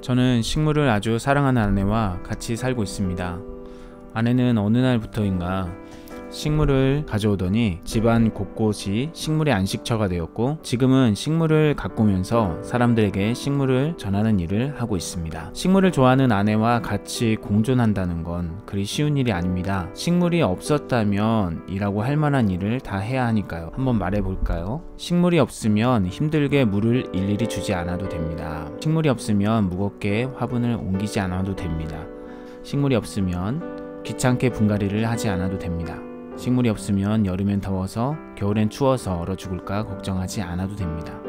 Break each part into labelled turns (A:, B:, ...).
A: 저는 식물을 아주 사랑하는 아내와 같이 살고 있습니다. 아내는 어느 날부터인가 식물을 가져오더니 집안 곳곳이 식물의 안식처가 되었고, 지금은 식물을 가꾸면서 사람들에게 식물을 전하는 일을 하고 있습니다. 식물을 좋아하는 아내와 같이 공존한다는 건 그리 쉬운 일이 아닙니다. 식물이 없었다면 이라고 할 만한 일을 다 해야 하니까요. 한번 말해볼까요? 식물이 없으면 힘들게 물을 일일이 주지 않아도 됩니다. 식물이 없으면 무겁게 화분을 옮기지 않아도 됩니다. 식물이 없으면 귀찮게 분갈이를 하지 않아도 됩니다. 식물이 없으면 여름엔 더워서 겨울엔 추워서 얼어 죽을까 걱정하지 않아도 됩니다.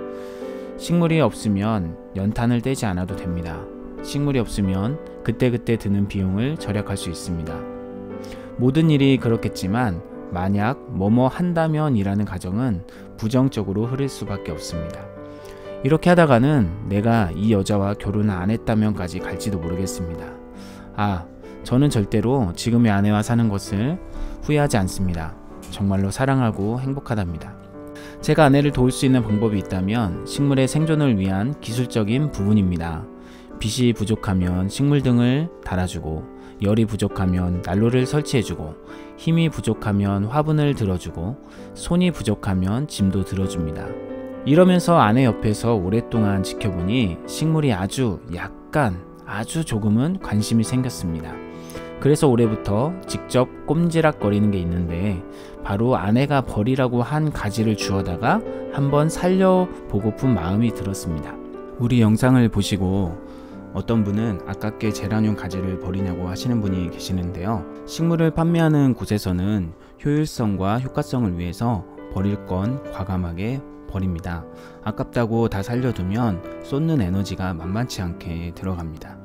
A: 식물이 없으면 연탄을 떼지 않아도 됩니다. 식물이 없으면 그때그때 드는 비용을 절약할 수 있습니다. 모든 일이 그렇겠지만 만약 뭐뭐 한다면 이라는 가정은 부정적으로 흐를 수밖에 없습니다. 이렇게 하다가는 내가 이 여자와 결혼을 안 했다면까지 갈지도 모르겠습니다. 저는 절대로 지금의 아내와 사는 것을 후회하지 않습니다. 정말로 사랑하고 행복하답니다. 제가 아내를 도울 수 있는 방법이 있다면 식물의 생존을 위한 기술적인 부분입니다. 빛이 부족하면 식물 등을 달아주고, 열이 부족하면 난로를 설치해주고, 힘이 부족하면 화분을 들어주고, 손이 부족하면 짐도 들어줍니다. 이러면서 아내 옆에서 오랫동안 지켜보니 식물이 아주 조금은 관심이 생겼습니다. 그래서 올해부터 직접 꼼지락거리는 게 있는데, 바로 아내가 버리라고 한 가지를 주워다가 한번 살려보고픈 마음이 들었습니다. 우리 영상을 보시고 어떤 분은 아깝게 제라늄 가지를 버리냐고 하시는 분이 계시는데요. 식물을 판매하는 곳에서는 효율성과 효과성을 위해서 버릴 건 과감하게 버립니다. 아깝다고 다 살려두면 쏟는 에너지가 만만치 않게 들어갑니다.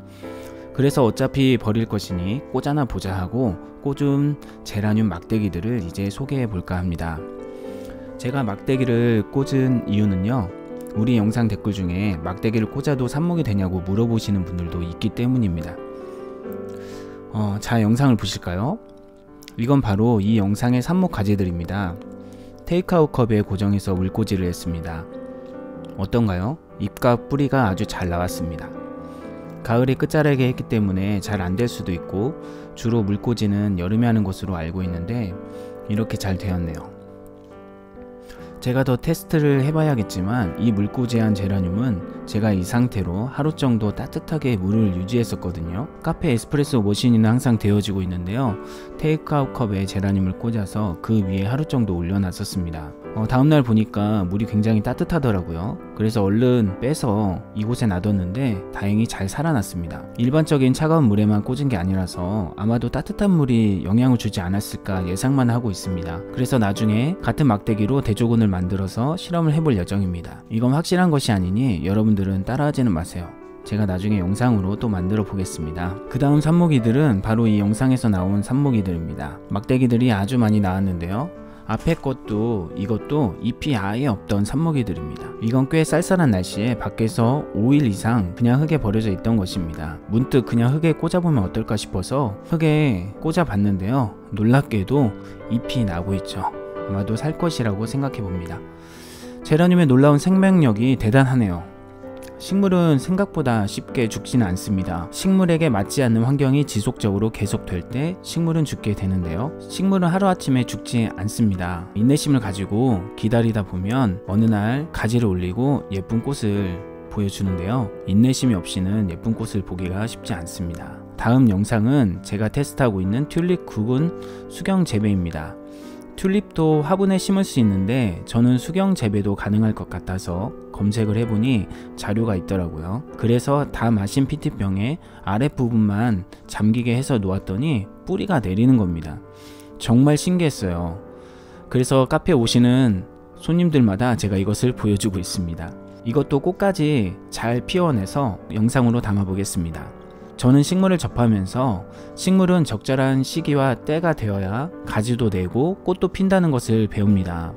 A: 그래서 어차피 버릴 것이니 꽂아나 보자 하고 꽂은 제라늄 막대기들을 이제 소개해 볼까 합니다. 제가 막대기를 꽂은 이유는요, 우리 영상 댓글 중에 막대기를 꽂아도 삽목이 되냐고 물어보시는 분들도 있기 때문입니다. 자, 영상을 보실까요? 이건 바로 이 영상의 삽목 가지들입니다. 테이크아웃 컵에 고정해서 물꽂이를 했습니다. 어떤가요? 잎과 뿌리가 아주 잘 나왔습니다. 가을에 끝자라게 했기 때문에 잘 안 될 수도 있고, 주로 물꽂이는 여름에 하는 것으로 알고 있는데 이렇게 잘 되었네요. 제가 더 테스트를 해봐야겠지만 이 물꽂이한 제라늄은 제가 이 상태로 하루 정도 따뜻하게 물을 유지했었거든요. 카페 에스프레소 머신이는 항상 데워지고 있는데요, 테이크아웃 컵에 제라늄을 꽂아서 그 위에 하루 정도 올려놨었습니다. 다음날 보니까 물이 굉장히 따뜻하더라고요. 그래서 얼른 빼서 이곳에 놔뒀는데 다행히 잘 살아났습니다. 일반적인 차가운 물에만 꽂은 게 아니라서 아마도 따뜻한 물이 영향을 주지 않았을까 예상만 하고 있습니다. 그래서 나중에 같은 막대기로 대조군을 만들어서 실험을 해볼 예정입니다. 이건 확실한 것이 아니니 여러분들은 따라하지는 마세요. 제가 나중에 영상으로 또 만들어 보겠습니다. 그 다음 삽목이들은 바로 이 영상에서 나온 삽목이들입니다. 막대기들이 아주 많이 나왔는데요, 앞에 것도 이것도 잎이 아예 없던 삽목이들입니다. 이건 꽤 쌀쌀한 날씨에 밖에서 5일 이상 그냥 흙에 버려져 있던 것입니다. 문득 그냥 흙에 꽂아보면 어떨까 싶어서 흙에 꽂아봤는데요, 놀랍게도 잎이 나고 있죠. 아마도 살 것이라고 생각해 봅니다. 제라늄의 놀라운 생명력이 대단하네요. 식물은 생각보다 쉽게 죽지는 않습니다. 식물에게 맞지 않는 환경이 지속적으로 계속될 때 식물은 죽게 되는데요, 식물은 하루아침에 죽지 않습니다. 인내심을 가지고 기다리다 보면 어느 날 가지를 올리고 예쁜 꽃을 보여주는데요, 인내심이 없이는 예쁜 꽃을 보기가 쉽지 않습니다. 다음 영상은 제가 테스트하고 있는 튤립 구근 수경 재배입니다. 튤립도 화분에 심을 수 있는데 저는 수경 재배도 가능할 것 같아서 검색을 해보니 자료가 있더라고요. 그래서 다 마신 PT병에 아랫부분만 잠기게 해서 놓았더니 뿌리가 내리는 겁니다. 정말 신기했어요. 그래서 카페에 오시는 손님들마다 제가 이것을 보여주고 있습니다. 이것도 꽃까지 잘 피워내서 영상으로 담아 보겠습니다. 저는 식물을 접하면서 식물은 적절한 시기와 때가 되어야 가지도 내고 꽃도 핀다는 것을 배웁니다.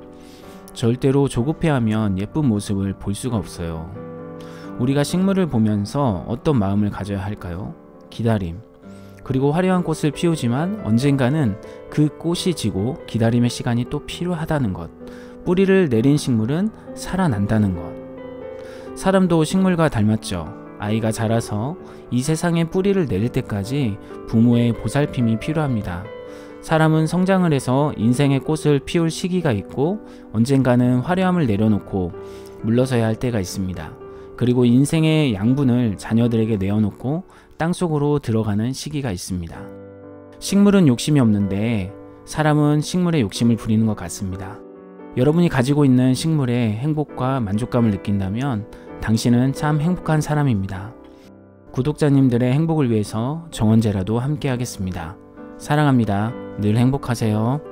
A: 절대로 조급해하면 예쁜 모습을 볼 수가 없어요. 우리가 식물을 보면서 어떤 마음을 가져야 할까요? 기다림. 그리고 화려한 꽃을 피우지만 언젠가는 그 꽃이 지고 기다림의 시간이 또 필요하다는 것. 뿌리를 내린 식물은 살아난다는 것. 사람도 식물과 닮았죠. 아이가 자라서 이 세상에 뿌리를 내릴 때까지 부모의 보살핌이 필요합니다. 사람은 성장을 해서 인생의 꽃을 피울 시기가 있고 언젠가는 화려함을 내려놓고 물러서야 할 때가 있습니다. 그리고 인생의 양분을 자녀들에게 내어놓고 땅속으로 들어가는 시기가 있습니다. 식물은 욕심이 없는데 사람은 식물에 욕심을 부리는 것 같습니다. 여러분이 가지고 있는 식물에 행복과 만족감을 느낀다면 당신은 참 행복한 사람입니다. 구독자님들의 행복을 위해서 정원제라도 함께 하겠습니다. 사랑합니다. 늘 행복하세요.